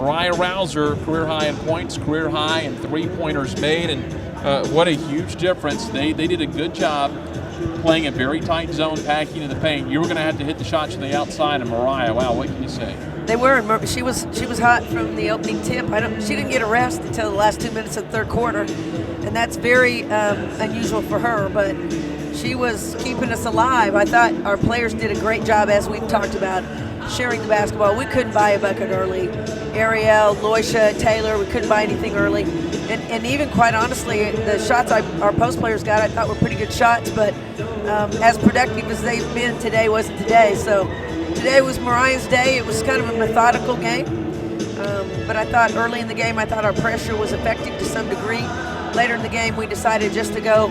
Mariah Rouser, career high in points, career high in three-pointers made, and what a huge difference. They did a good job playing a very tight zone, packing in the paint. You were going to have to hit the shots from the outside, and Mariah, wow, what can you say? They were. She was hot from the opening tip. She didn't get a rest until the last 2 minutes of the third quarter, and that's very unusual for her, but she was keeping us alive. I thought our players did a great job, as we've talked about, sharing the basketball. We couldn't buy a bucket early. Ariel, Loisha, Taylor, we couldn't buy anything early. And even quite honestly, the shots our post players got I thought were pretty good shots, but as productive as they've been today wasn't today. So today was Mariah's day. It was kind of a methodical game. But I thought early in the game, I thought our pressure was effective to some degree. Later in the game, we decided just to go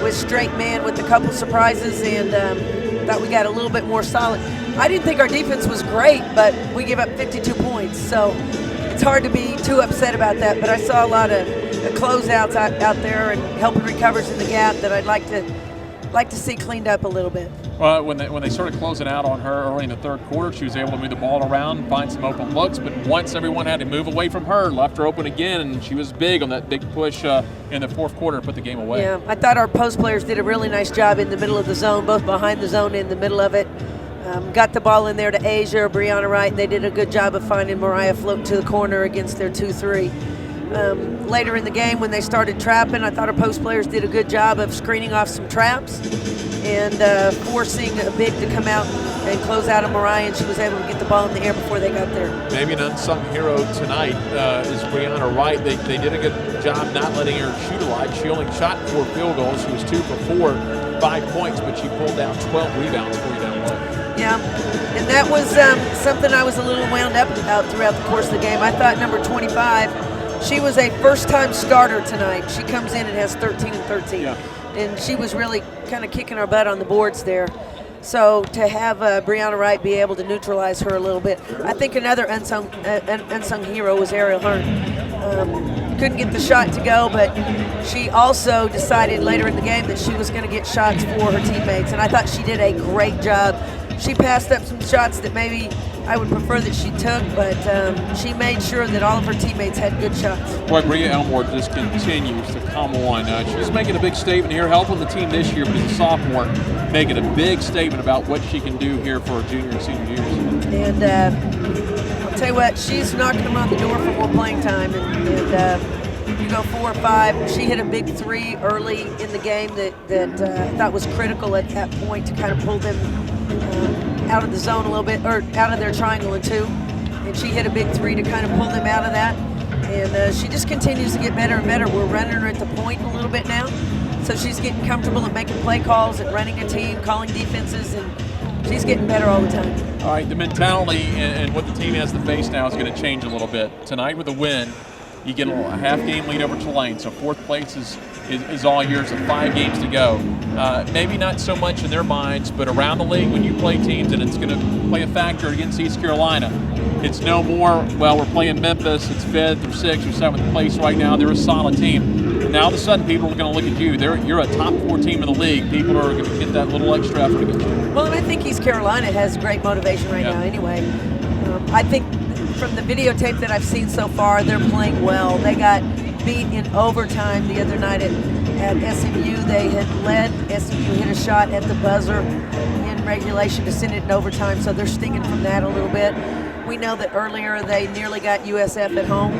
with straight man with a couple surprises, and thought we got a little bit more solid. I didn't think our defense was great, but we gave up 52 points. So it's hard to be too upset about that. But I saw a lot of closeouts out there and helping recovers in the gap that I'd like to see cleaned up a little bit. Well, when they started closing out on her early in the third quarter, she was able to move the ball around, find some open looks, but once everyone had to move away from her, left her open again, and she was big on that big push in the fourth quarter to put the game away. Yeah, I thought our post players did a really nice job in the middle of the zone, both behind the zone and in the middle of it. Got the ball in there to Asia or Brianna Wright. They did a good job of finding Mariah floating to the corner against their 2-3. Later in the game, when they started trapping, I thought our post players did a good job of screening off some traps and forcing a big to come out and close out of Mariah, and she was able to get the ball in the air before they got there. Maybe an unsung hero tonight is Brianna Wright. They did a good job not letting her shoot a lot. She only shot 4 field goals. She was 2 for 4, 5 points, but she pulled down 12 rebounds for you down low. Yeah, and that was something I was a little wound up about throughout the course of the game. I thought number 25, she was a first-time starter tonight. She comes in and has 13 and 13. Yeah. And she was really kind of kicking our butt on the boards there. So to have Brianna Wright be able to neutralize her a little bit. I think another unsung hero was Ariel Hearn. Couldn't get the shot to go, but she also decided later in the game that she was going to get shots for her teammates, and I thought she did a great job. She passed up some shots that maybe I would prefer that she took, but she made sure that all of her teammates had good shots. Boy, Bria Elmore just continues to come on. She's making a big statement here, helping the team this year, but as a sophomore, making a big statement about what she can do here for her junior and senior years. And I'll tell you what, she's knocking them on the door for more playing time. And you go 4 or 5. She hit a big 3 early in the game that I thought was critical at that point to kind of pull them out of the zone a little bit, or out of their triangle in 2. And she hit a big 3 to kind of pull them out of that. And she just continues to get better and better. We're running her at the point a little bit now. So she's getting comfortable at making play calls and running a team, calling defenses, and she's getting better all the time. All right, the mentality and what the team has to face now is going to change a little bit. Tonight with a win, you get a half-game lead over Tulane, so 4th place is all yours with 5 games to go. Maybe not so much in their minds, but around the league when you play teams, and it's going to play a factor against East Carolina. It's no more, well, we're playing Memphis, it's 5th or 6th or 7th place right now. They're a solid team. Now all of a sudden people are going to look at you. You're a top 4 team in the league. People are going to get that little extra effort against you. Well, and I think East Carolina has great motivation right now anyway. I think from the videotape that I've seen so far, they're playing well. They got beat in overtime the other night at SMU. They had led. SMU hit a shot at the buzzer in regulation to send it in overtime, so they're stinging from that a little bit. We know that earlier they nearly got USF at home.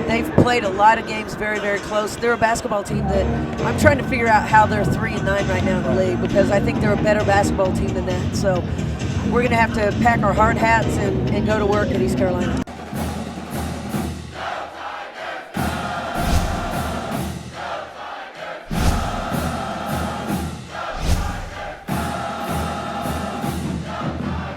They've played a lot of games very, very close. They're a basketball team that I'm trying to figure out how they're 3-9 right now in the league, because I think they're a better basketball team than that. So we're going to have to pack our hard hats and go to work at East Carolina.